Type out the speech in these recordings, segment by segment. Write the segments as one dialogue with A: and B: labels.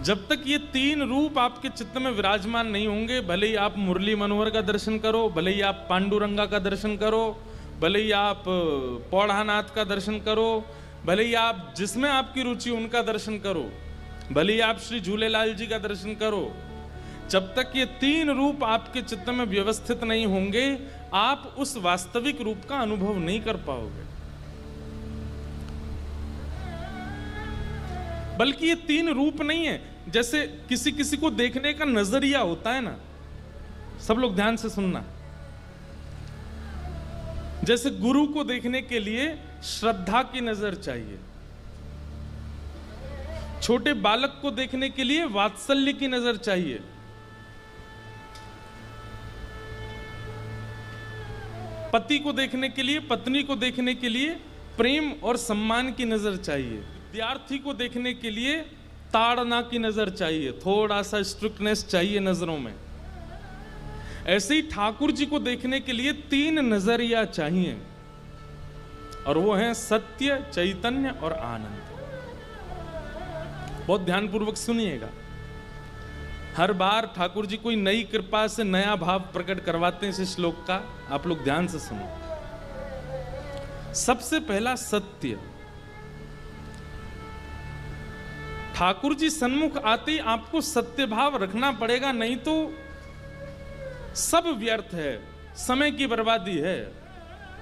A: जब तक ये तीन रूप आपके चित्त में विराजमान नहीं होंगे, भले ही आप मुरली मनोहर का दर्शन करो, भले ही आप पांडुरंगा का दर्शन करो, भले ही आप पौढ़ानाथ का दर्शन करो, भले ही आप जिसमें आपकी रुचि उनका दर्शन करो, भले ही आप श्री झूलेलाल जी का दर्शन करो, जब तक ये तीन रूप आपके चित्त में व्यवस्थित नहीं होंगे, आप उस वास्तविक रूप का अनुभव नहीं कर पाओगे। बल्कि ये तीन रूप नहीं है, जैसे किसी किसी को देखने का नजरिया होता है ना, सब लोग ध्यान से सुनना। जैसे गुरु को देखने के लिए श्रद्धा की नजर चाहिए, छोटे बालक को देखने के लिए वात्सल्य की नजर चाहिए, पति को देखने के लिए, पत्नी को देखने के लिए प्रेम और सम्मान की नजर चाहिए, विद्यार्थी को देखने के लिए ताड़ना की नजर चाहिए, थोड़ा सा स्ट्रिक्टनेस चाहिए नजरों में। ऐसे ही ठाकुर जी को देखने के लिए तीन नजरिया चाहिए, और वो हैं सत्य, चैतन्य और आनंद। बहुत ध्यानपूर्वक सुनिएगा। हर बार ठाकुर जी कोई नई कृपा से नया भाव प्रकट करवाते हैं इस श्लोक का, आप लोग ध्यान से सुनो। सबसे पहला सत्य। ठाकुर जी सन्मुख आते ही आपको सत्य भाव रखना पड़ेगा, नहीं तो सब व्यर्थ है, समय की बर्बादी है।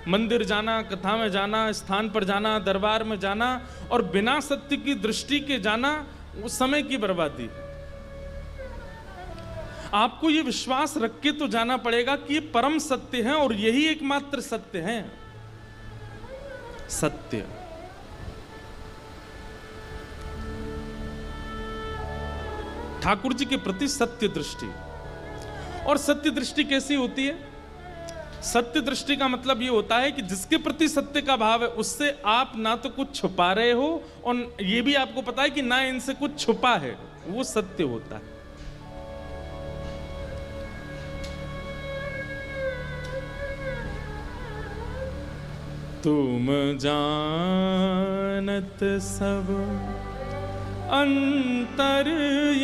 A: मंदिर जाना, कथा में जाना, स्थान पर जाना, दरबार में जाना और बिना सत्य की दृष्टि के जाना, वो समय की बर्बादी है। आपको ये विश्वास रख के तो जाना पड़ेगा कि ये परम सत्य है और यही एकमात्र सत्य है। सत्य। ठाकुर जी के प्रति सत्य दृष्टि। और सत्य दृष्टि कैसी होती है? सत्य दृष्टि का मतलब ये होता है कि जिसके प्रति सत्य का भाव है, उससे आप ना तो कुछ छुपा रहे हो और ये भी आपको पता है कि ना इनसे कुछ छुपा है, वो सत्य होता है। तुम जानत सब अंतर्यामी,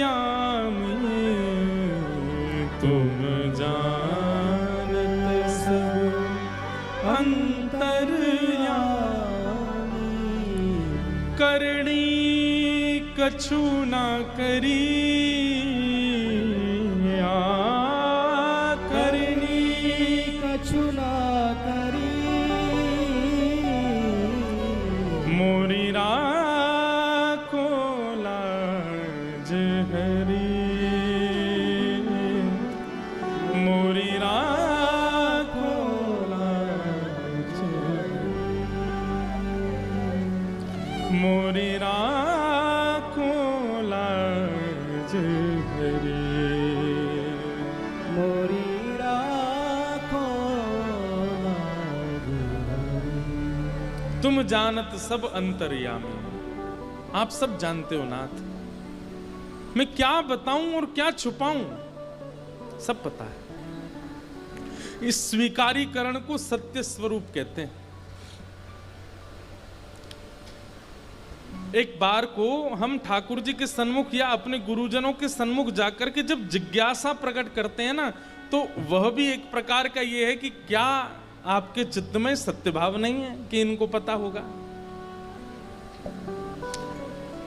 A: तुम जानत सब अंतर्यामी, करणी कछु ना करी, करणी कछु ना करी, मोरी राखो लाज हरी, मोरी राखो लाज, मोरी राखो लाज हरी, मोरी राखो लाज हरी। तुम जानत सब अंतर्यामी। आप सब जानते हो नाथ, मैं क्या बताऊं और क्या छुपाऊं, सब पता है। इस स्वीकारीकरण को सत्य स्वरूप कहते हैं। एक बार को हम ठाकुर जी के सन्मुख या अपने गुरुजनों के सन्मुख जाकर के जब जिज्ञासा प्रकट करते हैं ना, तो वह भी एक प्रकार का यह है कि क्या आपके चित्त में सत्य भाव नहीं है कि इनको पता होगा।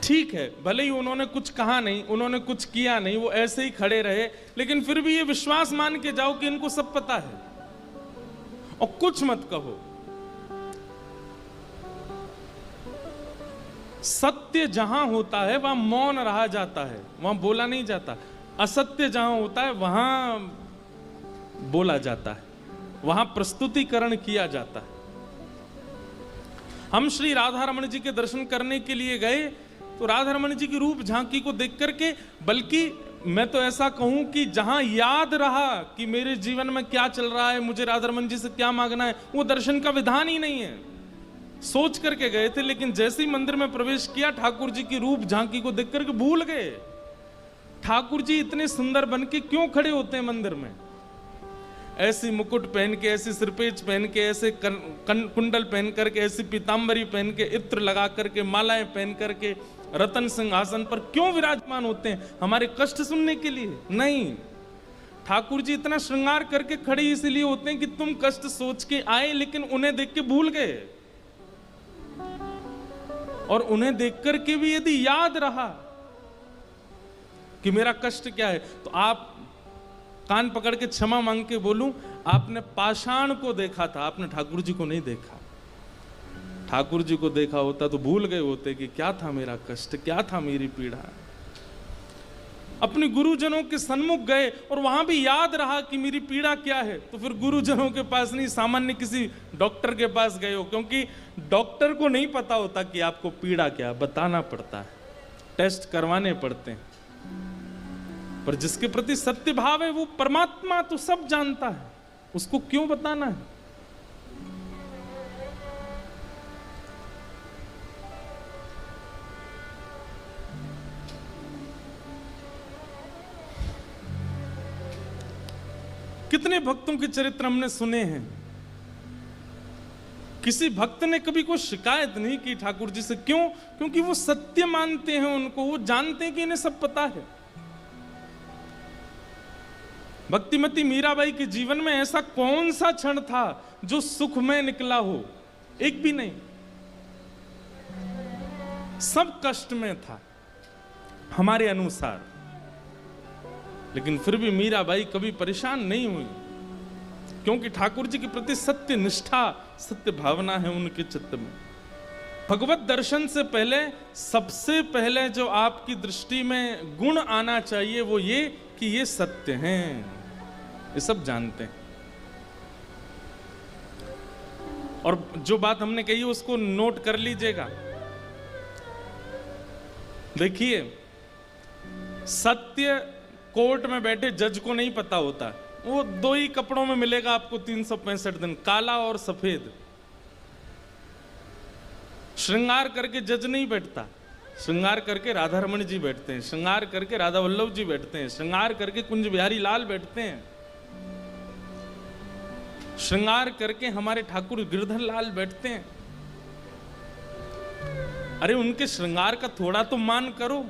A: ठीक है, भले ही उन्होंने कुछ कहा नहीं, उन्होंने कुछ किया नहीं, वो ऐसे ही खड़े रहे, लेकिन फिर भी ये विश्वास मान के जाओ कि इनको सब पता है और कुछ मत कहो। सत्य जहां होता है वहां मौन रहा जाता है, वहां बोला नहीं जाता। असत्य जहां होता है वहां बोला जाता है, वहां प्रस्तुतिकरण किया जाता है। हम श्री राधा रमण जी के दर्शन करने के लिए गए तो राधा रमण जी की रूप झांकी को देख करके, बल्कि मैं तो ऐसा कहूं कि जहां याद रहा कि मेरे जीवन में क्या चल रहा है, मुझे राधा रमण जी से क्या मांगना है, वो दर्शन का विधान ही नहीं है। सोच करके गए थे, लेकिन जैसे ही मंदिर में प्रवेश किया, ठाकुर जी की रूप झांकी को देख करके भूल गए। ठाकुर जी इतने सुंदर बन के क्यों खड़े होते हैं मंदिर में? ऐसी मुकुट पहन के, ऐसी सिरपेज पहन के, ऐसे कुंडल पहन करके, ऐसी पीतांबरी पहन के, इत्र लगा करके, मालाएं पहन करके रतन सिंहासन पर क्यों विराजमान होते हैं? हमारे कष्ट सुनने के लिए? नहीं, ठाकुर जी इतना श्रृंगार करके खड़े इसलिए होते हैं कि तुम कष्ट सोच के आए लेकिन उन्हें देख के भूल गए, और उन्हें देख करके भी यदि याद रहा कि मेरा कष्ट क्या है, तो आप कान पकड़ के क्षमा मांग के बोलूं, आपने पाषाण को देखा था, आपने ठाकुर जी को नहीं देखा। ठाकुर जी को देखा होता तो भूल गए होते कि क्या था मेरा कष्ट, क्या था मेरी पीड़ा। अपने गुरुजनों के सन्मुख गए और वहां भी याद रहा कि मेरी पीड़ा क्या है, तो फिर गुरुजनों के पास नहीं, सामान्य किसी डॉक्टर के पास गए हो, क्योंकि डॉक्टर को नहीं पता होता कि आपको पीड़ा क्या, बताना पड़ता है, टेस्ट करवाने पड़ते हैं। पर जिसके प्रति सत्य भाव है वो परमात्मा तो सब जानता है, उसको क्यों बताना है? कितने भक्तों के चरित्र हमने सुने हैं, किसी भक्त ने कभी कोई शिकायत नहीं की ठाकुर जी से। क्यों? क्योंकि वो सत्य मानते हैं उनको, वो जानते हैं कि इन्हें सब पता है। भक्तिमती मीराबाई के जीवन में ऐसा कौन सा क्षण था जो सुख में निकला हो? एक भी नहीं, सब कष्ट में था हमारे अनुसार। लेकिन फिर भी मीराबाई कभी परेशान नहीं हुई, क्योंकि ठाकुर जी के प्रति सत्य निष्ठा, सत्य भावना है उनके चित्त में। भगवत दर्शन से पहले सबसे पहले जो आपकी दृष्टि में गुण आना चाहिए वो ये कि ये सत्य हैं, ये सब जानते हैं। और जो बात हमने कही उसको नोट कर लीजिएगा। देखिए, सत्य कोर्ट में बैठे जज को नहीं पता होता, वो दो ही कपड़ों में मिलेगा आपको 365 दिन, काला और सफेद। श्रृंगार करके जज नहीं बैठता, श्रृंगार करके राधा रमण जी बैठते हैं, श्रृंगार करके राधा वल्लभ जी बैठते हैं, श्रृंगार करके कुंज बिहारी लाल बैठते हैं, श्रृंगार करके हमारे ठाकुर गिरधर लाल बैठते हैं। अरे उनके श्रृंगार का थोड़ा तो मान करो।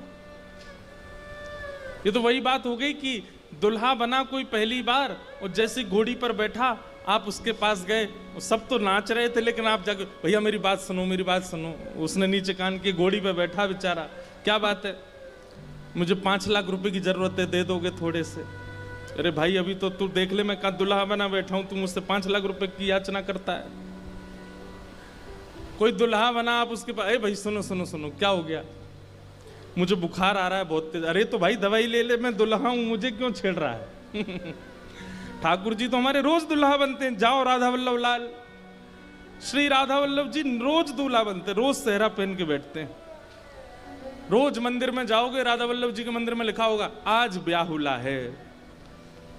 A: ये तो वही बात हो गई कि दुल्हा बना कोई पहली बार और जैसी घोड़ी पर बैठा आप उसके पास गए, सब तो नाच रहे थे लेकिन आप जाके भैया मेरी बात सुनो, मेरी बात सुनो। उसने नीचे कान की घोड़ी पे बैठा बेचारा, क्या बात है, मुझे 5 लाख रुपए की जरूरत है, दे दोगे थोड़े से? अरे भाई अभी तो तू देख ले, मैं कहाँ दुल्हा बना बैठा हूं, तू मुझसे 5 लाख रुपए की याचना करता है। कोई दुल्हा बना, आप उसके पास, अरे भाई सुनो सुनो सुनो, क्या हो गया? मुझे बुखार आ रहा है बहुत तेज। अरे तो भाई दवाई ले ले, मैं दुल्हा हूं, मुझे क्यों छेड़ रहा है? ठाकुर जी तो हमारे रोज दुल्हा बनते हैं। जाओ राधा वल्लभ लाल, श्री राधा वल्लभ जी रोज दूल्हा बनते, रोज सेहरा पहन के बैठते हैं। रोज मंदिर में जाओगे, राधा वल्लभ जी के मंदिर में लिखा होगा आज ब्याहुला है,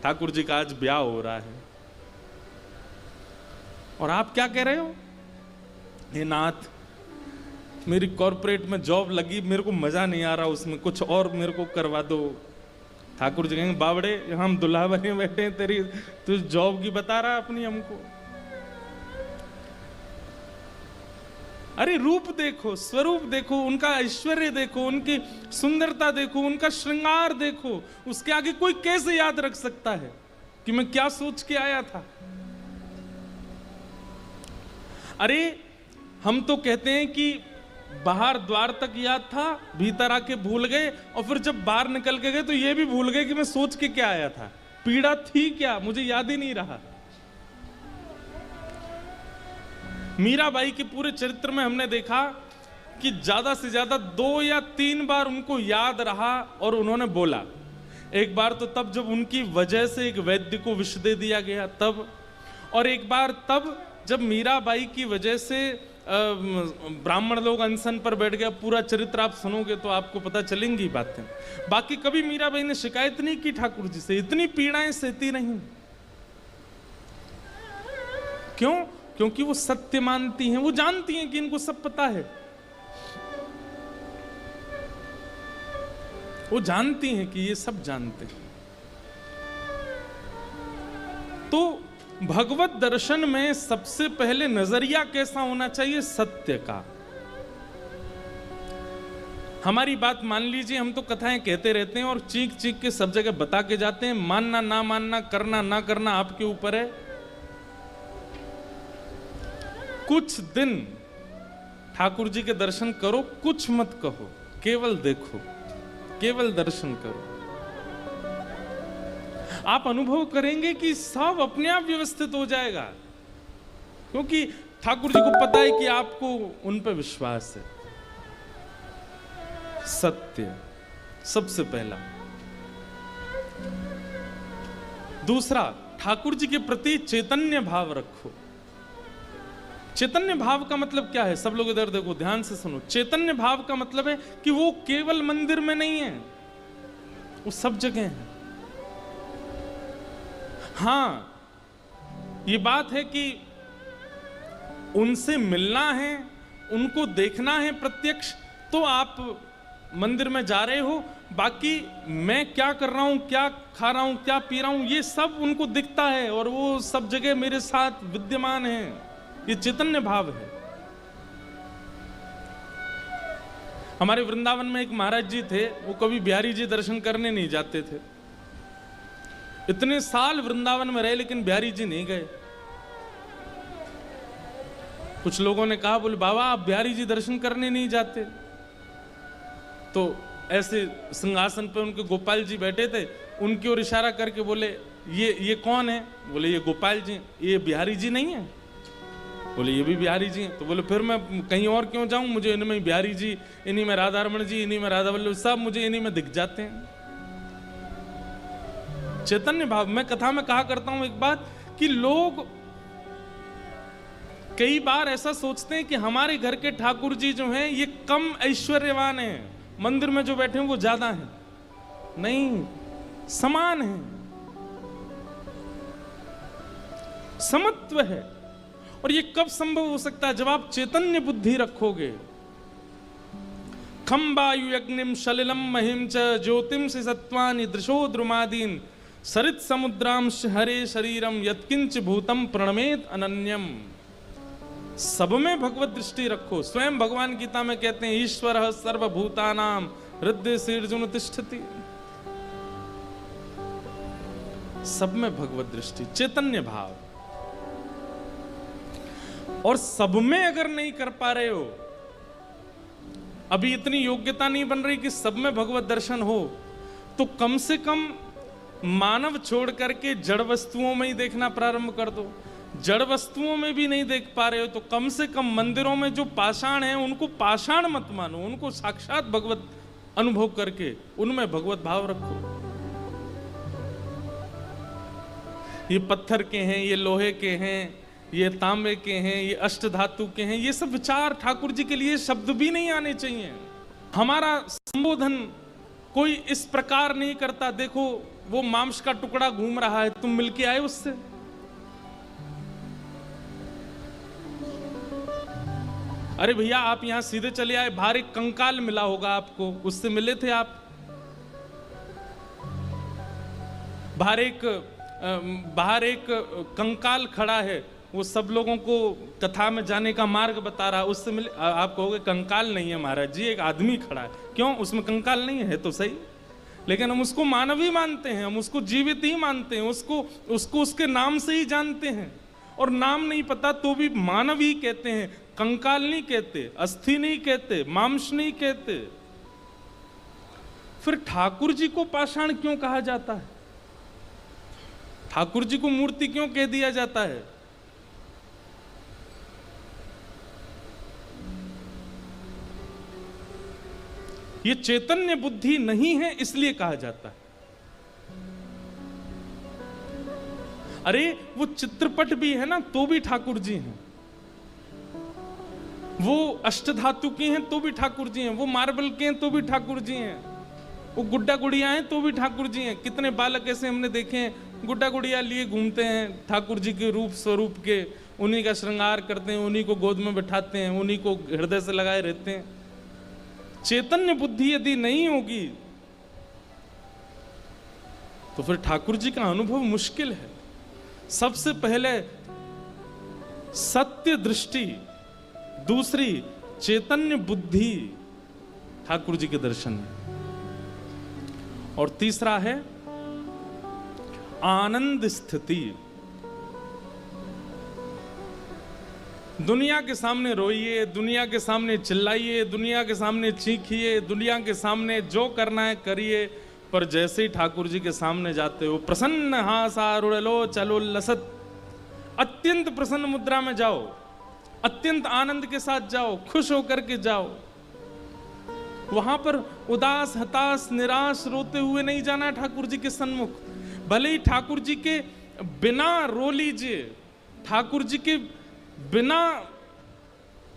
A: ठाकुर जी का आज ब्याह हो रहा है। और आप क्या कह रहे हो? हे नाथ, मेरी कॉर्पोरेट में जॉब लगी, मेरे को मजा नहीं आ रहा उसमें, कुछ और मेरे को करवा दो। ठाकुर जी कहेंगे बावड़े, हम दुल्हा बने बैठे हैं, तेरी तू जॉब की बता रहा अपनी हमको। अरे रूप देखो, स्वरूप देखो, उनका ऐश्वर्य देखो, उनकी सुंदरता देखो, उनका श्रृंगार देखो, उसके आगे कोई कैसे याद रख सकता है कि मैं क्या सोच के आया था? अरे हम तो कहते हैं कि बाहर द्वार तक याद था, भीतर आके भूल गए, और फिर जब बाहर निकल के गए तो ये भी भूल गए कि मैं सोच के क्या आया था, पीड़ा थी क्या, मुझे याद ही नहीं रहा। मीराबाई के पूरे चरित्र में हमने देखा कि ज्यादा से ज्यादा 2 या 3 बार उनको याद रहा और उन्होंने बोला। एक बार तो तब जब उनकी वजह से एक वैद्य को विष दे दिया गया तब, और एक बार तब जब मीराबाई की वजह से ब्राह्मण लोग अनशन पर बैठ गया। पूरा चरित्र आप सुनोगे तो आपको पता चलेंगी बातें। बाकी कभी मीराबाई ने शिकायत नहीं की ठाकुर जी से, इतनी पीड़ाएं सहती नहीं। क्यों? क्योंकि वो सत्य मानती हैं, वो जानती हैं कि इनको सब पता है, वो जानती हैं कि ये सब जानते हैं। तो भगवत दर्शन में सबसे पहले नजरिया कैसा होना चाहिए? सत्य का। हमारी बात मान लीजिए, हम तो कथाएं कहते रहते हैं और चीख चीख के सब जगह बता के जाते हैं, मानना ना मानना, करना ना करना आपके ऊपर है। कुछ दिन ठाकुर जी के दर्शन करो, कुछ मत कहो, केवल देखो, केवल दर्शन करो। आप अनुभव करेंगे कि सब अपने आप व्यवस्थित हो जाएगा, क्योंकि ठाकुर जी को पता है कि आपको उन पर विश्वास है। सत्य सबसे पहला। दूसरा, ठाकुर जी के प्रति चैतन्य भाव रखो। चैतन्य भाव का मतलब क्या है? सब लोग इधर देखो, ध्यान से सुनो। चैतन्य भाव का मतलब है कि वो केवल मंदिर में नहीं है, वो सब जगह है। हाँ, ये बात है कि उनसे मिलना है, उनको देखना है प्रत्यक्ष, तो आप मंदिर में जा रहे हो। बाकी मैं क्या कर रहा हूं, क्या खा रहा हूं, क्या पी रहा हूं, ये सब उनको दिखता है और वो सब जगह मेरे साथ विद्यमान है। ये चैतन्य भाव है। हमारे वृंदावन में एक महाराज जी थे, वो कभी बिहारी जी दर्शन करने नहीं जाते थे। इतने साल वृंदावन में रहे लेकिन बिहारी जी नहीं गए। कुछ लोगों ने कहा, बोले बाबा आप बिहारी जी दर्शन करने नहीं जाते? तो ऐसे सिंहासन पे उनके गोपाल जी बैठे थे, उनकी ओर इशारा करके बोले ये कौन है? बोले ये गोपाल जी। ये बिहारी जी नहीं है? बोले ये भी बिहारी जी हैं। तो बोले फिर मैं कहीं और क्यों जाऊं, मुझे इनमें बिहारी जी, इन्हीं में राधा रमण जी, इन्हीं में राधा वल्लभ, सब मुझे इन्हीं में दिख जाते हैं। चैतन्य भाव। मैं कथा में कहा करता हूं एक बात कि लोग कई बार ऐसा सोचते हैं कि हमारे घर के ठाकुर जी जो हैं ये कम ऐश्वर्यवान हैं, मंदिर में जो बैठे हैं वो ज्यादा हैं। नहीं, समान है, समत्व है। और ये कब संभव हो सकता है? जब आप चैतन्य बुद्धि रखोगे। खम वायु अग्निम सलिलम महिम च ज्योतिम से सत्वानि दृशो द्रुमादीन सरित समुद्रांश हरे शरीरम यत्किंच भूतम प्रणमेत अनन्यम। सब में भगवत दृष्टि रखो। स्वयं भगवान गीता में कहते हैं, ईश्वर सर्वभूतानां हृदय शीर्जुन तिष्ठति। सब में भगवत दृष्टि, चैतन्य भाव। और सब में अगर नहीं कर पा रहे हो, अभी इतनी योग्यता नहीं बन रही कि सब में भगवत दर्शन हो, तो कम से कम मानव छोड़ करके जड़ वस्तुओं में ही देखना प्रारंभ कर दो। जड़ वस्तुओं में भी नहीं देख पा रहे हो तो कम से कम मंदिरों में जो पाषाण है उनको पाषाण मत मानो, उनको साक्षात भगवत अनुभव करके उनमें भगवत भाव रखो। ये पत्थर के हैं, ये लोहे के हैं, ये तांबे के हैं, ये अष्ट धातु के हैं, ये सब विचार ठाकुर जी के लिए शब्द भी नहीं आने चाहिए। हमारा संबोधन कोई इस प्रकार नहीं करता, देखो वो मांस का टुकड़ा घूम रहा है, तुम मिलके आए उससे। अरे भैया आप यहां सीधे चले आए, बाहर एक कंकाल मिला होगा आपको, उससे मिले थे आप? बाहर एक कंकाल खड़ा है, वो सब लोगों को कथा में जाने का मार्ग बता रहा है, उससे मिले? आप कहोगे कंकाल नहीं है महाराज जी, एक आदमी खड़ा है। क्यों? उसमें कंकाल नहीं है तो सही, लेकिन हम उसको मानव ही मानते हैं, हम उसको जीवित ही मानते हैं, उसको उसके नाम से ही जानते हैं। और नाम नहीं पता तो भी मानव ही कहते हैं, कंकाल नहीं कहते, अस्थि नहीं कहते, मांस नहीं कहते। फिर ठाकुर जी को पाषाण क्यों कहा जाता है? ठाकुर जी को मूर्ति क्यों कह दिया जाता है? ये चैतन्य बुद्धि नहीं है इसलिए कहा जाता है। अरे वो चित्रपट भी है ना तो भी ठाकुर जी हैं, वो अष्टधातु के हैं तो भी ठाकुर जी हैं, वो मार्बल के हैं तो भी ठाकुर जी हैं, वो गुड्डा गुड़िया हैं तो भी ठाकुर जी हैं। कितने बालक ऐसे हमने देखे हैं, गुड्डा गुड़िया लिए घूमते हैं, ठाकुर जी के रूप स्वरूप के, उन्हीं का श्रृंगार करते हैं, उन्हीं को गोद में बैठाते हैं, उन्हीं को हृदय से लगाए रहते हैं। चैतन्य बुद्धि यदि नहीं होगी तो फिर ठाकुर जी का अनुभव मुश्किल है। सबसे पहले सत्य दृष्टि, दूसरी चैतन्य बुद्धि ठाकुर जी के दर्शन में, और तीसरा है आनंद स्थिति। दुनिया के सामने रोइए, दुनिया के सामने चिल्लाइए, दुनिया के सामने चीखिए, दुनिया के सामने जो करना है करिए, पर जैसे ही ठाकुर जी के सामने जाते हो प्रसन्न हासारुड़लो चलो लसत, अत्यंत प्रसन्न मुद्रा में जाओ, अत्यंत आनंद के साथ जाओ, खुश होकर के जाओ। वहां पर उदास, हताश, निराश, रोते हुए नहीं जाना है ठाकुर जी के सन्मुख। भले ही ठाकुर जी के बिना रो लीजिए, ठाकुर जी के बिना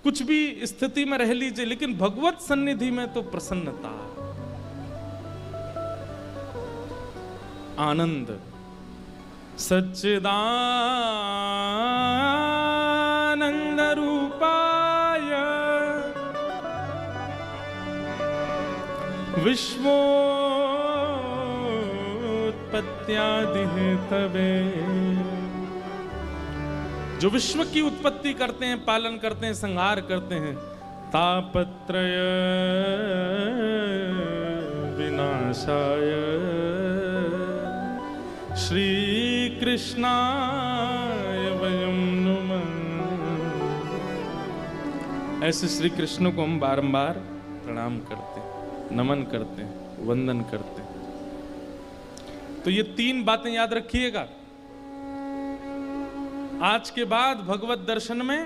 A: कुछ भी स्थिति में रह लीजिए, लेकिन भगवत सन्निधि में तो प्रसन्नता, आनंद। सच्चिदानंद रूपाय विश्वोत्पत्त्यादि हेतवे, जो विश्व की उत्पत्ति करते हैं, पालन करते हैं, संहार करते हैं, तापत्रय विनाशाय श्री कृष्णाय वयं नुमः। ऐसे श्री कृष्ण को हम बारंबार प्रणाम करते हैं, नमन करते हैं, वंदन करते हैं। तो ये तीन बातें याद रखिएगा। आज के बाद भगवत दर्शन में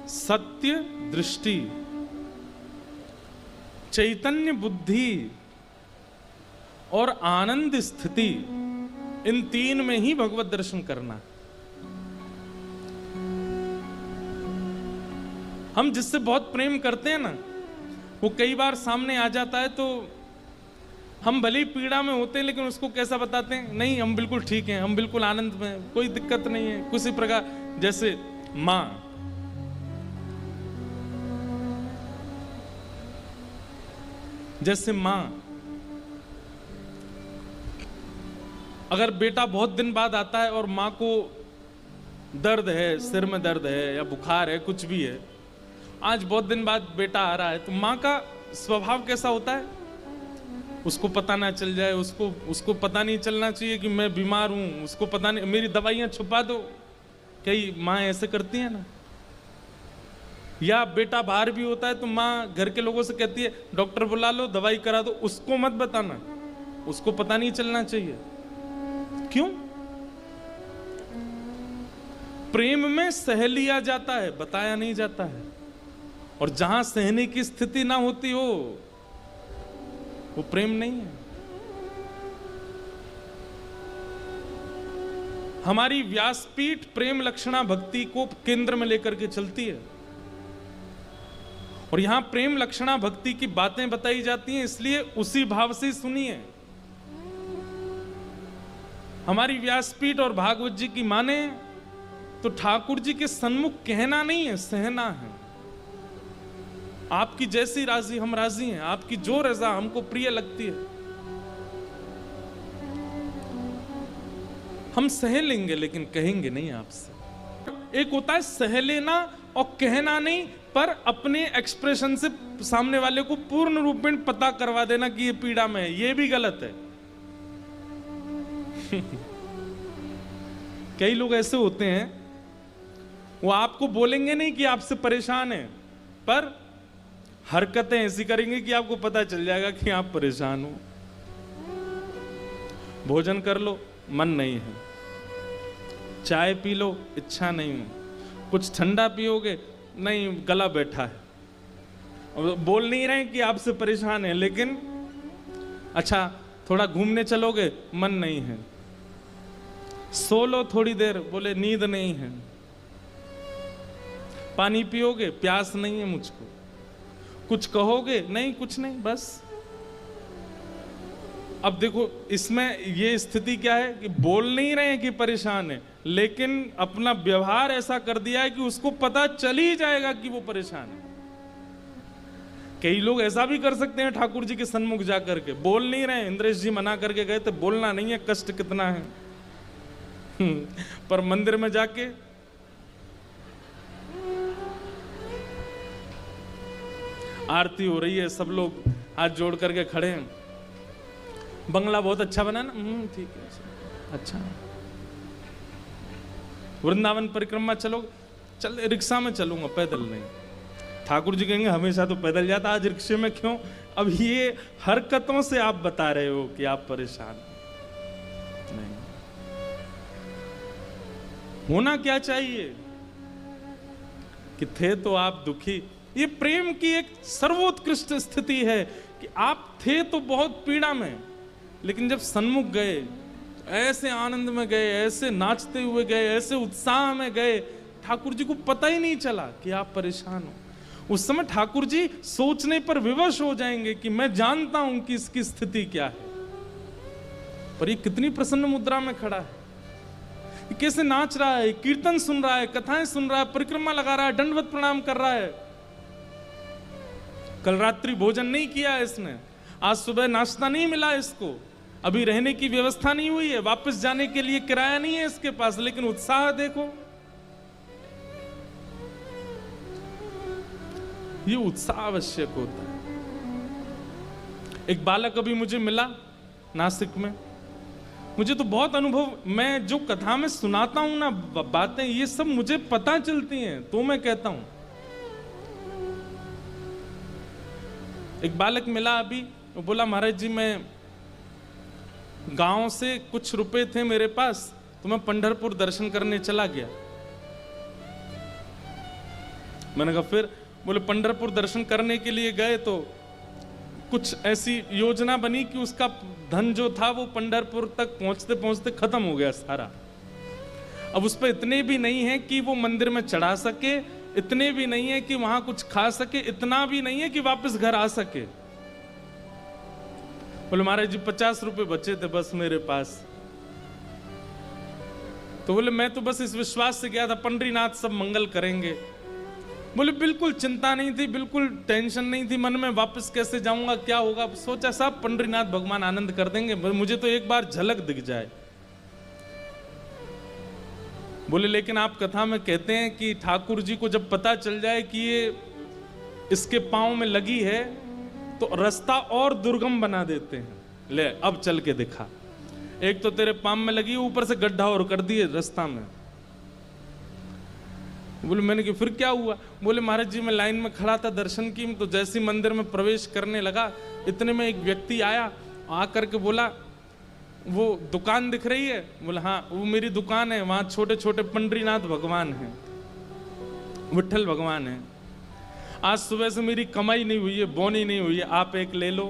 A: सत्य दृष्टि, चैतन्य बुद्धि और आनंद स्थिति, इन तीन में ही भगवत दर्शन करना। हम जिससे बहुत प्रेम करते हैं ना, वो कई बार सामने आ जाता है तो हम भले ही पीड़ा में होते हैं, लेकिन उसको कैसा बताते हैं, नहीं हम बिल्कुल ठीक हैं, हम बिल्कुल आनंद में, कोई दिक्कत नहीं है। किसी प्रकार, जैसे मां, जैसे मां, अगर बेटा बहुत दिन बाद आता है और मां को दर्द है, सिर में दर्द है या बुखार है, कुछ भी है, आज बहुत दिन बाद बेटा आ रहा है, तो मां का स्वभाव कैसा होता है? उसको पता ना चल जाए, उसको पता नहीं चलना चाहिए कि मैं बीमार हूं, उसको पता नहीं, मेरी दवाइयां छुपा दो। कई माँ ऐसे करती है ना। या बेटा बाहर भी होता है तो माँ घर के लोगों से कहती है डॉक्टर बुला लो, दवाई करा दो, उसको मत बताना, उसको पता नहीं चलना चाहिए। क्यों? प्रेम में सह लिया जाता है, बताया नहीं जाता है। और जहां सहने की स्थिति ना होती हो, वो प्रेम नहीं है। हमारी व्यासपीठ प्रेम लक्षणा भक्ति को केंद्र में लेकर के चलती है, और यहां प्रेम लक्षणा भक्ति की बातें बताई जाती हैं, इसलिए उसी भाव से सुनिए। हमारी व्यासपीठ और भागवत जी की माने तो ठाकुर जी के सन्मुख कहना नहीं है, सहना है। आपकी जैसी राजी हम राजी हैं, आपकी जो रजा हमको प्रिय लगती है हम सह लेंगे, लेकिन कहेंगे नहीं आपसे। एक होता है सह लेना और कहना नहीं, पर अपने एक्सप्रेशन से सामने वाले को पूर्ण रूप में पता करवा देना कि ये पीड़ा में है, ये भी गलत है। कई लोग ऐसे होते हैं, वो आपको बोलेंगे नहीं कि आपसे परेशान है, पर हरकतें ऐसी करेंगे कि आपको पता चल जाएगा कि आप परेशान हो। भोजन कर लो, मन नहीं है। चाय पी लो, इच्छा नहीं है। कुछ ठंडा पियोगे, नहीं, गला बैठा है। और बोल नहीं रहे कि आपसे परेशान है, लेकिन अच्छा थोड़ा घूमने चलोगे, मन नहीं है। सो लो थोड़ी देर, बोले नींद नहीं है। पानी पियोगे, प्यास नहीं है मुझको। कुछ कहोगे, नहीं कुछ नहीं, बस। अब देखो इसमें ये स्थिति क्या है कि बोल नहीं रहे हैं कि परेशान है, लेकिन अपना व्यवहार ऐसा कर दिया है कि उसको पता चल ही जाएगा कि वो परेशान है। कई लोग ऐसा भी कर सकते हैं ठाकुर जी के सन्मुख जाकर के, बोल नहीं रहे, इंद्रेश जी मना करके गए थे, बोलना नहीं है, कष्ट कितना है। पर मंदिर में जाके आरती हो रही है, सब लोग हाथ जोड़ करके खड़े हैं। बंगला बहुत अच्छा बना ना, ठीक है, अच्छा। वृंदावन परिक्रमा चलो, चल रिक्शा में चलूंगा, पैदल नहीं। ठाकुर जी कहेंगे हमेशा तो पैदल जाता, आज रिक्शे में क्यों? अब ये हरकतों से आप बता रहे हो कि आप परेशान नहीं। होना क्या चाहिए कि थे तो आप दुखी। ये प्रेम की एक सर्वोत्कृष्ट स्थिति है कि आप थे तो बहुत पीड़ा में, लेकिन जब सन्मुख गए, ऐसे आनंद में गए, ऐसे नाचते हुए गए, ऐसे उत्साह में गए, ठाकुर जी को पता ही नहीं चला कि आप परेशान हो। उस समय ठाकुर जी सोचने पर विवश हो जाएंगे कि मैं जानता हूं कि इसकी स्थिति क्या है, पर ये कितनी प्रसन्न मुद्रा में खड़ा है, ये कैसे नाच रहा है, कीर्तन सुन रहा है, कथाएं सुन रहा है, परिक्रमा लगा रहा है, दंडवत प्रणाम कर रहा है। कल रात्रि भोजन नहीं किया है इसने, आज सुबह नाश्ता नहीं मिला इसको, अभी रहने की व्यवस्था नहीं हुई है, वापस जाने के लिए किराया नहीं है इसके पास, लेकिन उत्साह देखो। ये उत्साह आवश्यक होता है। एक बालक अभी मुझे मिला नासिक में, मुझे तो बहुत अनुभव, मैं जो कथा में सुनाता हूं ना बातें, ये सब मुझे पता चलती हैं, तो मैं कहता हूं। एक बालक मिला अभी, वो बोला महाराज जी मैं गांव से कुछ रुपए थे मेरे पास, तो मैं पंढरपुर दर्शन करने चला गया। मैंने कहा फिर? बोले पंढरपुर दर्शन करने के लिए गए तो कुछ ऐसी योजना बनी कि उसका धन जो था वो पंढरपुर तक पहुंचते पहुंचते खत्म हो गया सारा। अब उस पर इतने भी नहीं है कि वो मंदिर में चढ़ा सके, इतने भी नहीं है कि वहां कुछ खा सके, इतना भी नहीं है कि वापस घर आ सके। बोले महाराज जी 50 रुपए बचे थे बस मेरे पास। तो बोले मैं तो बस इस विश्वास से गया था पंडरीनाथ सब मंगल करेंगे। बोले बिल्कुल चिंता नहीं थी, बिल्कुल टेंशन नहीं थी मन में, वापस कैसे जाऊंगा, क्या होगा। सोचा सब पंडरीनाथ भगवान आनंद कर देंगे, मुझे तो एक बार झलक दिख जाए। बोले लेकिन आप कथा में कहते हैं कि ठाकुर जी को जब पता चल जाए कि ये इसके पांव में लगी है तो रास्ता और दुर्गम बना देते हैं। ले अब चल के दिखा, एक तो तेरे पांव में लगी, ऊपर से गड्ढा और कर दिए रास्ता में। बोले मैंने कि फिर क्या हुआ? बोले महाराज जी मैं लाइन में खड़ा था दर्शन की, तो जैसे मंदिर में प्रवेश करने लगा, इतने में एक व्यक्ति आया, आकर के बोला वो दुकान दिख रही है? बोला हाँ वो मेरी दुकान है, वहां छोटे छोटे पंडरीनाथ भगवान हैं, विठल भगवान है। आज सुबह से मेरी कमाई नहीं हुई है, बोनी नहीं हुई है, आप एक ले लो।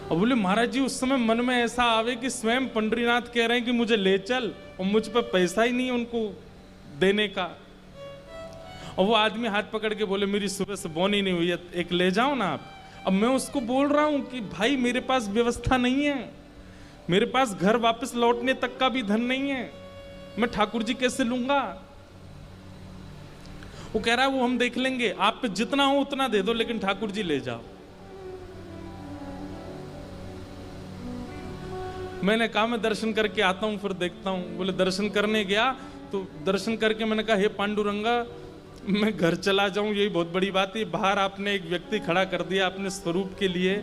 A: और बोले महाराज जी उस समय मन में ऐसा आवे कि स्वयं पंडरीनाथ कह रहे हैं कि मुझे ले चल, और मुझ पर पैसा ही नहीं है उनको देने का। और वो आदमी हाथ पकड़ के बोले मेरी सुबह से बोनी नहीं हुई है, एक ले जाओ ना आप। अब मैं उसको बोल रहा हूं कि भाई मेरे पास व्यवस्था नहीं है, मेरे पास घर वापस लौटने तक का भी धन नहीं है, मैं ठाकुर जी कैसे लूंगा? वो कह रहा है वो हम देख लेंगे, आप पे जितना हो उतना दे दो, लेकिन ठाकुर जी ले जाओ। मैंने कहा मैं दर्शन करके आता हूं फिर देखता हूं। बोले दर्शन करने गया तो दर्शन करके मैंने कहा हे पांडुरंगा मैं घर चला जाऊं यही बहुत बड़ी बात है, बाहर आपने एक व्यक्ति खड़ा कर दिया अपने स्वरूप के लिए,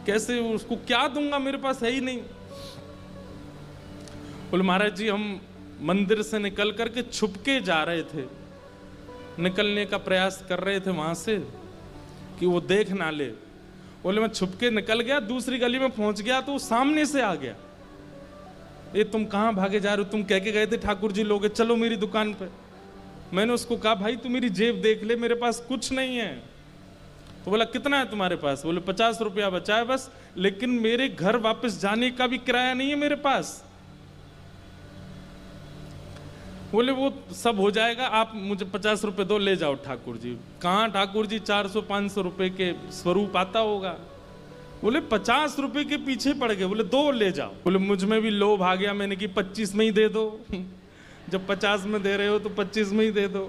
A: कैसे उसको क्या दूंगा, मेरे पास है ही नहीं। बोले महाराज जी हम मंदिर से निकल करके छुपके जा रहे थे, निकलने का प्रयास कर रहे थे वहां से कि वो देख ना ले। बोले मैं छुपके निकल गया, दूसरी गली में पहुंच गया तो वो सामने से आ गया, ये तुम कहां भागे जा रहे हो, तुम कह के गए थे ठाकुर जी लोगे, चलो मेरी दुकान पे। मैंने उसको कहा भाई तू मेरी जेब देख ले, मेरे पास कुछ नहीं है। तो बोला कितना है तुम्हारे पास? बोले 50 रुपया बचा है बस, लेकिन मेरे घर वापस जाने का भी किराया नहीं है मेरे पास। बोले वो सब हो जाएगा, आप मुझे 50 रुपए दो, ले जाओ ठाकुर जी। कहाँ ठाकुर जी 400-500 रुपए के स्वरूप आता होगा। बोले 50 रुपए के पीछे पड़ गए, बोले दो ले जाओ। बोले मुझ में भी लोभ आ गया, मैंने कि 25 में ही दे दो जब 50 में दे रहे हो तो 25 में ही दे दो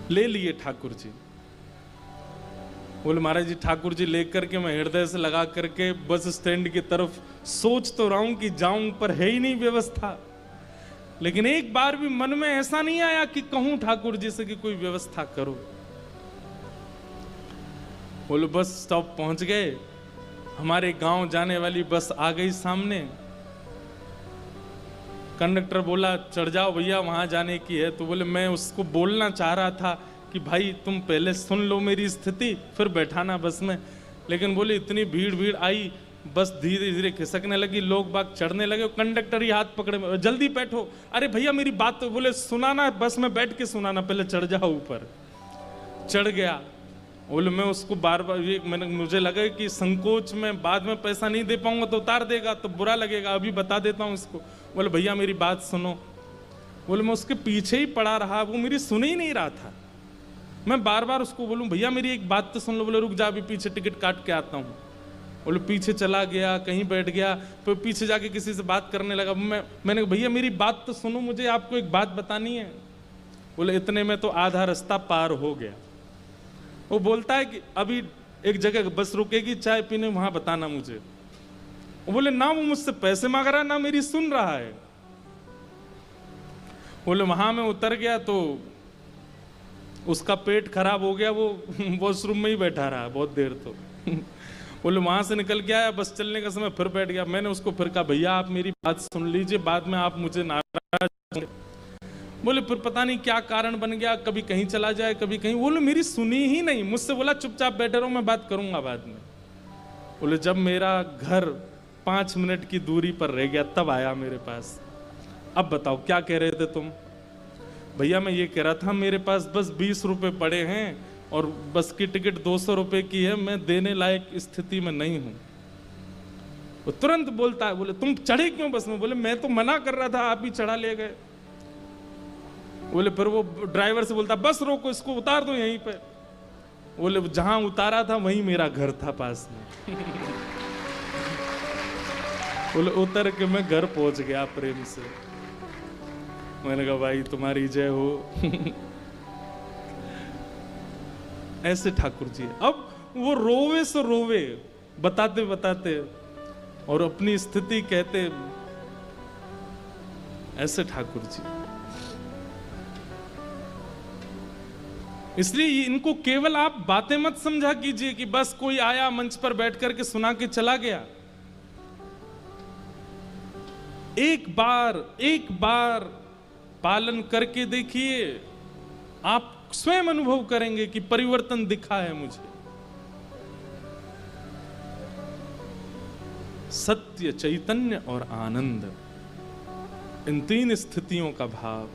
A: ले लिए ठाकुर जी। बोले महाराज जी ठाकुर जी लेकर के मैं हृदय से लगा करके बस स्टैंड की तरफ सोच तो रहा हूं कि जाऊं, पर है ही नहीं व्यवस्था। लेकिन एक बार भी मन में ऐसा नहीं आया कि कहूं ठाकुर जी से कि कोई व्यवस्था करो। बोले बस स्टॉप पहुंच गए, हमारे गांव जाने वाली बस आ गई सामने। कंडक्टर बोला चढ़ जाओ भैया, वहां जाने की है। तो बोले मैं उसको बोलना चाह रहा था कि भाई तुम पहले सुन लो मेरी स्थिति, फिर बैठाना बस में। लेकिन बोले इतनी भीड़ आई, बस धीरे धीरे खिसकने लगी, लोग बाग चढ़ने लगे, कंडक्टर ही हाथ पकड़े जल्दी बैठो। अरे भैया मेरी बात तो, बोले सुनाना, बस में बैठ के सुनाना, पहले चढ़ जाओ ऊपर। चढ़ गया। बोले मैं उसको बार बार मुझे लगा कि संकोच में बाद में पैसा नहीं दे पाऊंगा तो उतार देगा तो बुरा लगेगा, अभी बता देता हूं इसको। बोले भैया मेरी बात सुनो। बोले मैं उसके पीछे ही पड़ा रहा, वो मेरी सुन ही नहीं रहा था। मैं बार बार उसको बोलूं भैया मेरी एक बात तो सुन लो। बोले रुक जा अभी पीछे टिकट काट के आता हूं। बोले पीछे चला गया, कहीं बैठ गया, फिर पीछे जाके किसी से बात करने लगा। मैंने कहा भैया मेरी बात तो सुनो, मुझे आपको एक बात बतानी है। बोले इतने में तो आधा रास्ता पार हो गया। वो बोलता है कि अभी एक जगह बस रुकेगी चाय पीने, वहां बताना मुझे। वो बोले ना वो मुझसे पैसे मांग रहा है ना मेरी सुन रहा है। बोले वहां में उतर गया तो उसका पेट खराब हो गया, वो वॉशरूम में ही बैठा रहा बहुत देर। तो बोले वहां से निकल के आया, बस चलने का समय फिर बैठ गया। मैंने उसको फिर कहा भैया आप मेरी बात सुन लीजिए, बाद में आप मुझे नाराज। बोले फिर पता नहीं क्या कारण बन गया, कभी कहीं चला जाए कभी कहीं। बोले मेरी सुनी ही नहीं, मुझसे बोला चुपचाप बैठे रहो मैं बात करूंगा बाद में। बोले जब मेरा घर 5 मिनट की दूरी पर रह गया तब आया मेरे पास। अब बताओ क्या कह रहे थे तुम? भैया मैं ये कह रहा था मेरे पास बस 20 रुपए पड़े हैं और बस की टिकट 200 रुपए की है, मैं देने लायक स्थिति में नहीं हूं। वो तुरंत बोलता है, बोले तुम चढ़े क्यों बस में? बोले मैं तो मना कर रहा था, आप ही चढ़ा ले गए। बोले फिर वो ड्राइवर से बोलता बस रोको इसको, उतार दो यहीं पे। बोले जहां उतारा था वहीं मेरा घर था पास में। बोले उतर के मैं घर पहुंच गया प्रेम से। मैंने कहा भाई तुम्हारी जय हो। ऐसे ठाकुर जी। अब वो रोवे सो रोवे बताते बताते और अपनी स्थिति कहते, ऐसे ठाकुर जी। इसलिए इनको केवल आप बातें मत समझा कीजिए कि बस कोई आया मंच पर बैठ करके सुना के चला गया। एक बार पालन करके देखिए, आप स्वयं अनुभव करेंगे कि परिवर्तन दिखा है मुझे। सत्य, चैतन्य और आनंद, इन 3 स्थितियों का भाव।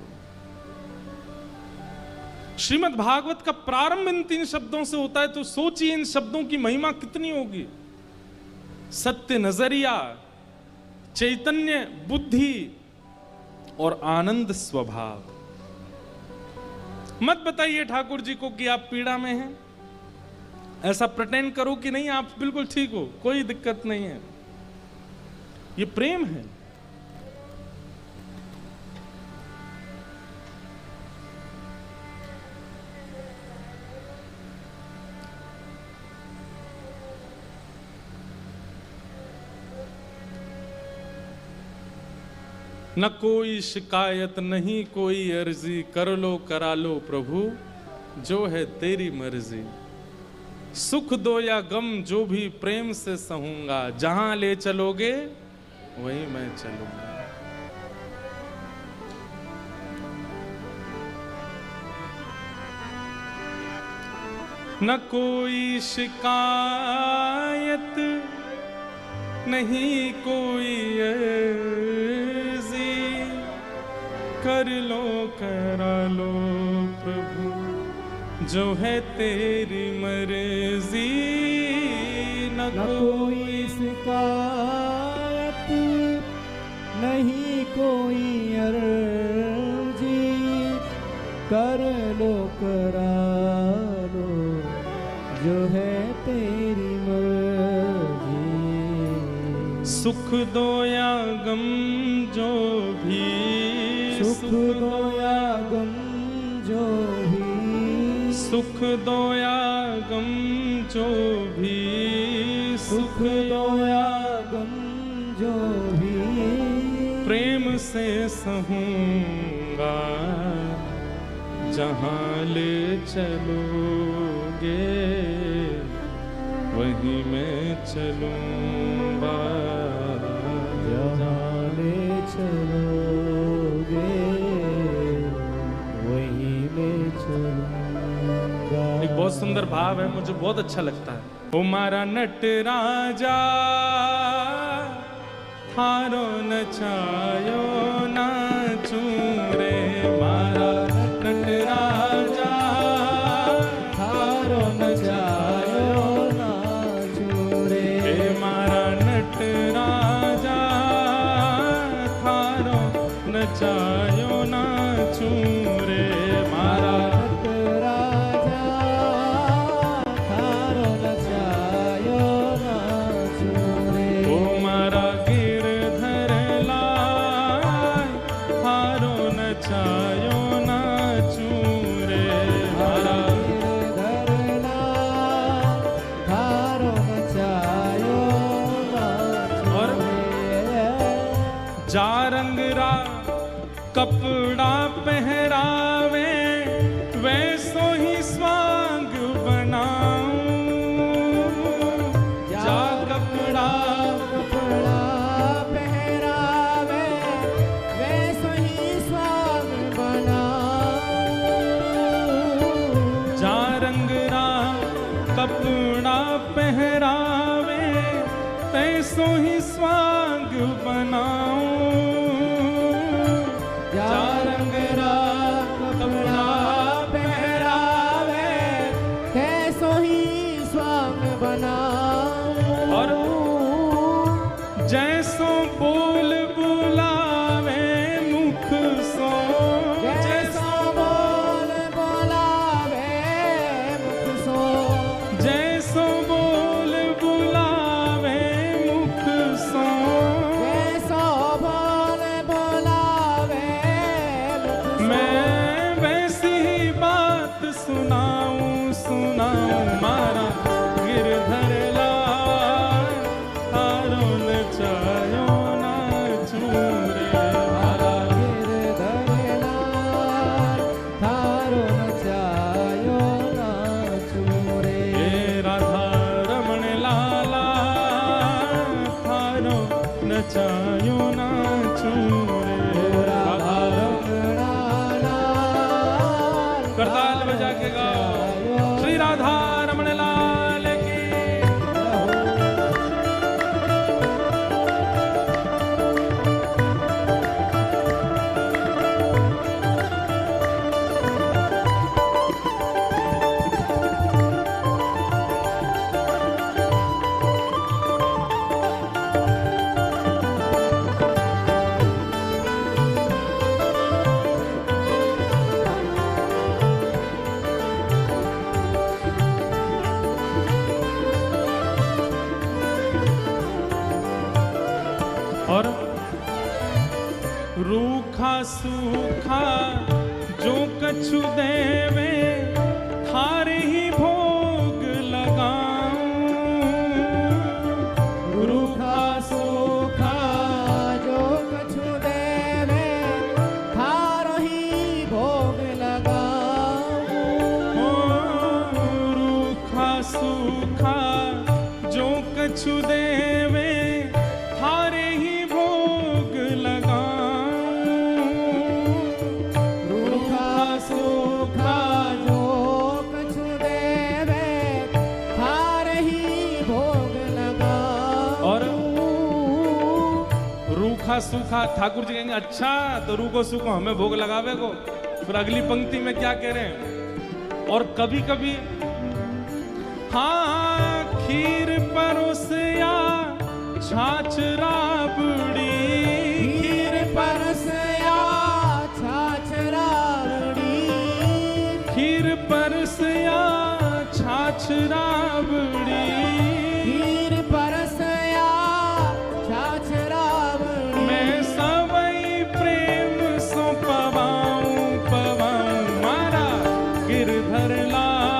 A: श्रीमद् भागवत का प्रारंभ इन 3 शब्दों से होता है, तो सोचिए इन शब्दों की महिमा कितनी होगी। सत्य नजरिया, चैतन्य बुद्धि और आनंद स्वभाव। मत बताइए ठाकुर जी को कि आप पीड़ा में हैं, ऐसा प्रिटेंड करो कि नहीं आप बिल्कुल ठीक हो, कोई दिक्कत नहीं है। ये प्रेम है। न कोई शिकायत नहीं कोई अर्जी, कर लो करा लो प्रभु जो है तेरी मर्जी। सुख दो या गम जो भी प्रेम से सहूंगा, जहां ले चलोगे वहीं मैं चलूंगा। न कोई शिकायत नहीं कोई अर्जी, कर लो करा लो प्रभु जो है तेरी मर्जी। न
B: कोई शिकायत नहीं कोई अर्जी, कर लो करा लो जो है तेरी मर्जी।
A: सुख दो या गम जो भी,
B: सुख दो या गम जो भी,
A: सुख दो या गम जो भी,
B: सुख दो या गम जो भी,
A: प्रेम से सहूंगा जहाँ ले चलोगे वहीं मैं चलूंगा।
B: जहाँ ले चलोगे वहीं मैं चलूंगा।
A: एक बहुत सुंदर भाव है, मुझे बहुत अच्छा लगता है। ओ मारा नटराजा थारो नचायो नाचूं रे, मारा नटराजा
B: थारो नचायो नाचूं रे,
A: मारा नटराजा थारो नचायो नाचूं रे, मारा
B: नटराजा थारो नचायो नाचूं रे,
A: ओ मारा गिरधर लाल थारो नचायो नाचूं रे, मारा
B: थारो नचायो नाचूं रे।
A: जा रंगरा कपड़ा पहरावे वैसो ही स्वांग बनाऊं। जा कपड़ा
B: कपड़ा पहरावे वैसो ही स्वांग बनाऊं।
A: जा रंगरा कपड़ा पहरावे तैसो ही स्वांग बनाऊं।
B: जा रंगरा कपड़ा पहरावे कैसो ही स्वांग बनाऊं।
A: और जैसो बोल बुलावे मुख सो,
B: जैसो बोल बोलावे मुख सो,
A: जैसो बोल बुलावे मुख सो,
B: जैसो बोल बोलावे मुख सो।
A: मैं वैसी ही बात सुनाऊं सुनाऊं। मारा गिरधर लाल थारो नचायो नाचूं रे, मारा
B: गिरधर लाल थारो नचायो नाचूं रे।
A: हे राधा रमण लाला थारो नचायो नाचूं रे, राधा करताल बजा के गाओ श्री राधा रमण लाल की। और रूखा सूखा जो कछु देवे थारे ही भोग लगाऊं।
B: रूखा सूखा जो कछु देवे थारो ही भोग लगाऊं।
A: ओ रूखा सूखा जो कछु देवे थारे ही भोग लगाऊं।
B: रूखा सूखा जो कछु देवे थारे ही भोग लगाऊं।
A: और रूखा सूखा ठाकुर जी कहेंगे अच्छा तो रूखो सूखो हमें भोग लगावे को। फिर अगली पंक्ति में क्या कह रहे हैं, और कभी कभी हाँ खीर परोसिया छाछ राबड़ी,
B: खीर परसया छाछ राबड़ी,
A: खीर परसिया छाछ राबड़ी,
B: खीर परसया छाछ राबड़ी।
A: मैं सबई प्रेम सो पवाऊं पवाऊं। मारा गिरधर लाल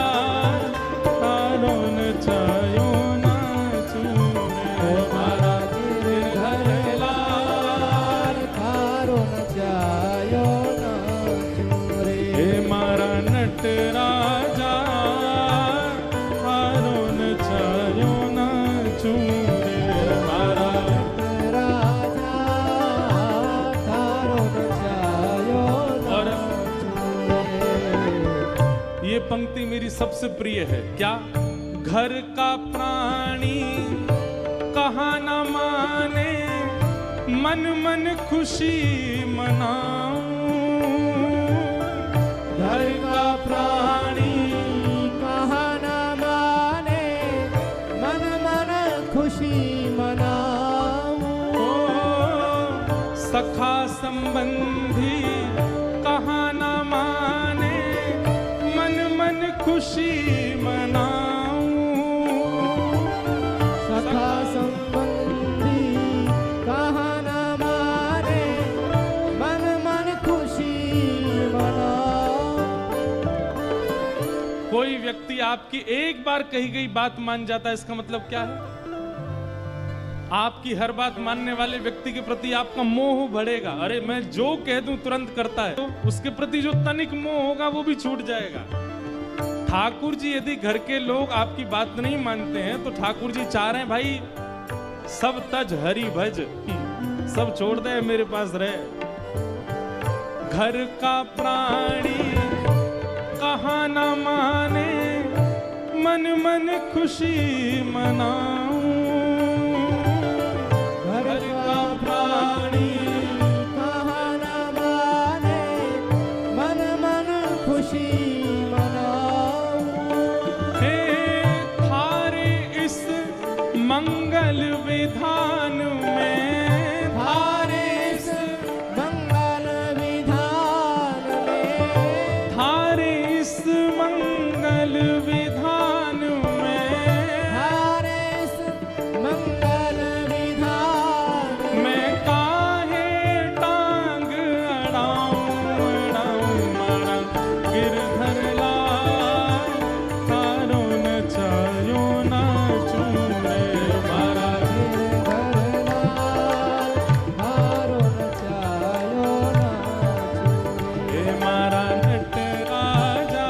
A: नटराजा थारो नचायो नाचूं रे मारा
B: राजा तारो नचायो
A: और
B: नाचूं।
A: ये पंक्ति मेरी सबसे प्रिय है। क्या? घर का प्राणी कहा न माने, मन मन खुशी मनाऊं।
B: घर का प्राणी कहा न माने, मन मन खुशी मनाऊं।
A: सखा संबंधी कहा न माने, मन मन खुशी मनाऊं।
B: सखा संबंधी कहा न माने, मन मन खुशी मनाऊं।
A: कोई व्यक्ति आपकी एक बार कही गई बात मान जाता है, इसका मतलब क्या है? आपकी हर बात मानने वाले व्यक्ति के प्रति आपका मोह बढ़ेगा। अरे मैं जो कह दूं तुरंत करता है, तो उसके प्रति जो तनिक मोह होगा वो भी छूट जाएगा। ठाकुर जी यदि घर के लोग आपकी बात नहीं मानते हैं तो ठाकुर जी चाह रहे हैं भाई सब तज हरि भज, सब छोड़ दे मेरे पास रहे। घर का प्राणी कहा न माने, मन मन खुशी मनाऊं।
B: घर का प्राणी कहा न माने, मन मन खुशी मनाऊं।
A: हे थारे इस मंगल विधान में,
B: थारे इस मंगल विधान में,
A: थारे इस मंगल विधान में,
B: थारे इस मंगल विधान में,
A: मैं काहे टांग अड़ाऊं अड़ाऊं मारा गिरधर लाल थारो नचायो नाचूं रे मारा।
B: गिरधर लाल थारो नचायो नाचूं।
A: हे मारा नटराजा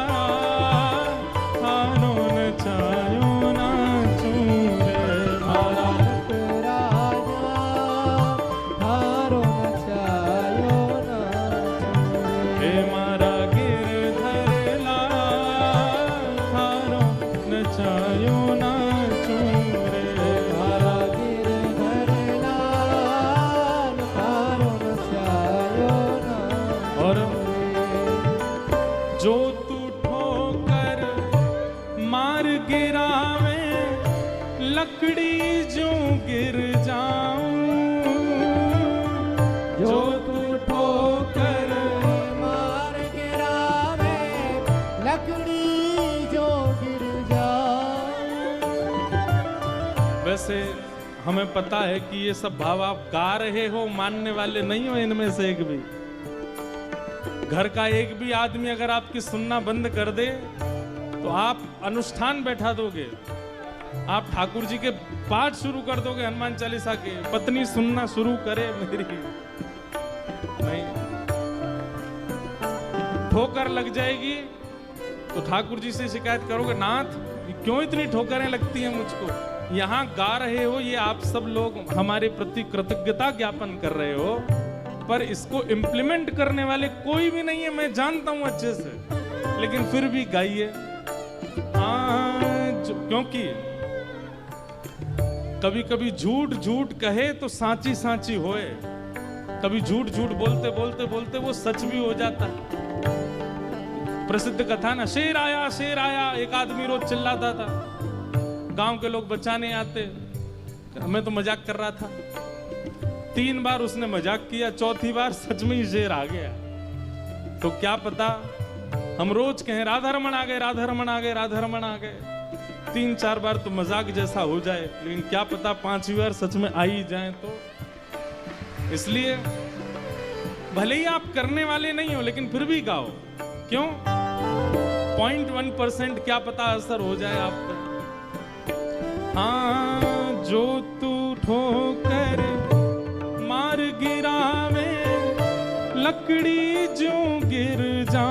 A: थारो नचायो नाचूं रे मारा।
B: राजा थारो नचायो नाचूं।
A: हे मारा गिरधर लाल थारो नचायो नाचूं रे
B: मारा गिरधर लाल थारो नचायो नाचूं।
A: और जो तू ठोकर मार गिरावे, लकड़ी जो गिर जाऊं।
B: जो तू ठोकर मार गिरावे, लकड़ी जो गिर जाऊं।
A: वैसे हमें पता है कि ये सब भाव आप गा रहे हो, मानने वाले नहीं हो इनमें से एक भी। घर का एक भी आदमी अगर आपकी सुनना बंद कर दे तो आप अनुष्ठान बैठा दोगे, आप ठाकुर जी के पाठ शुरू कर दोगे हनुमान चालीसा के, पत्नी सुनना शुरू करे मेरी नहीं, ठोकर लग जाएगी तो ठाकुर जी से शिकायत करोगे, नाथ क्यों इतनी ठोकरें लगती हैं मुझको। यहाँ गा रहे हो, ये आप सब लोग हमारे प्रति कृतज्ञता ज्ञापन कर रहे हो, पर इसको इम्प्लीमेंट करने वाले कोई भी नहीं है, मैं जानता हूं अच्छे से, लेकिन फिर भी गाइए। क्योंकि कभी कभी झूठ झूठ कहे तो सांची सांची होए, कभी झूठ झूठ बोलते बोलते बोलते वो सच भी हो जाता है। प्रसिद्ध कथा ना, शेर आया, एक आदमी रोज चिल्लाता था, गांव के लोग बचाने आते, मैं तो मजाक कर रहा था। 3 बार उसने मजाक किया, चौथी बार सच में ही शेर आ गया। तो क्या पता हम रोज कहें राधा रमन आ गए, राधा रमन आ गए, राधा रमन आ गए, 3-4 बार तो मजाक जैसा हो जाए, लेकिन क्या पता 5वीं बार सच में आ ही जाए। तो इसलिए भले ही आप करने वाले नहीं हो, लेकिन फिर भी गाओ। क्यों? 0.1% क्या पता असर हो जाए आप पर। हाँ, जो तू ठोकर मार गिरावे, लकड़ी जो गिर जा